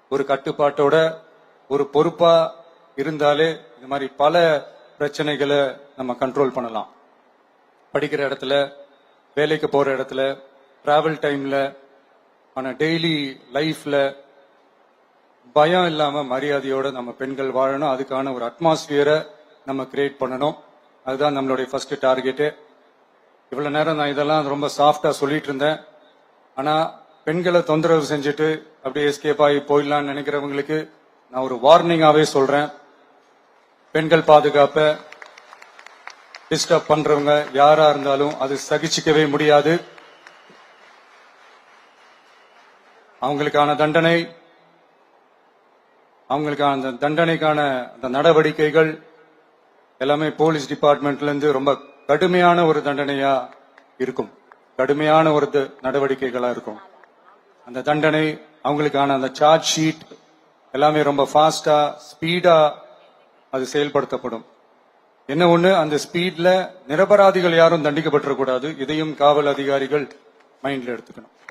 ஒரு கட்டுப்பாட்டோட ஒரு பொறுப்பா இருந்தாலே இந்த மாதிரி பல பிரச்சனைகளை நம்ம கண்ட்ரோல் பண்ணலாம். படிக்கிற இடத்துல, வேலைக்கு போற இடத்துல, டிராவல் டைம்ல, ஆனா டெய்லி லைஃப்ல பயம் இல்லாம மரியாதையோட நம்ம பெண்கள் வாழணும். அதுக்கான ஒரு அட்மாஸ்பியரை நம்ம கிரியேட் பண்ணணும். அதுதான் நம்மளுடைய ஃபர்ஸ்ட் டார்கெட்டு. இவ்வளவு நேரம் நான் இதெல்லாம் ரொம்ப சாஃப்டா சொல்லிட்டு இருந்தேன். ஆனா பெண்களை தொந்தரவு செஞ்சுட்டு அப்படியே எஸ்கேப் ஆகி போயிடலாம்னு நினைக்கிறவங்களுக்கு நான் ஒரு வார்னிங்காவே சொல்றேன். பெண்கள் பாதுகாப்பை டிஸ்டர்ப் பண்றவங்க யாரா இருந்தாலும் அது சகிச்சுக்கவே முடியாது. அவங்களுக்கான தண்டனைக்கான அந்த நடவடிக்கைகள் எல்லாமே போலீஸ் டிபார்ட்மெண்ட்ல இருந்து ரொம்ப கடுமையான ஒரு தண்டனையா இருக்கும். கடுமையான ஒரு நடவடிக்கைகளா இருக்கும். அந்த தண்டனை, அவங்களுக்கான அந்த சார்ஜ் ஷீட் எல்லாமே ரொம்ப ஃபாஸ்டா ஸ்பீடா அது செயல்படுத்தப்படும். என்ன ஒண்ணு, அந்த ஸ்பீட்ல நிரபராதிகள் யாரும் தண்டிக்கப்பட்டிருக்கூடாது. இதையும் காவல் அதிகாரிகள் மைண்ட்ல எடுத்துக்கணும்.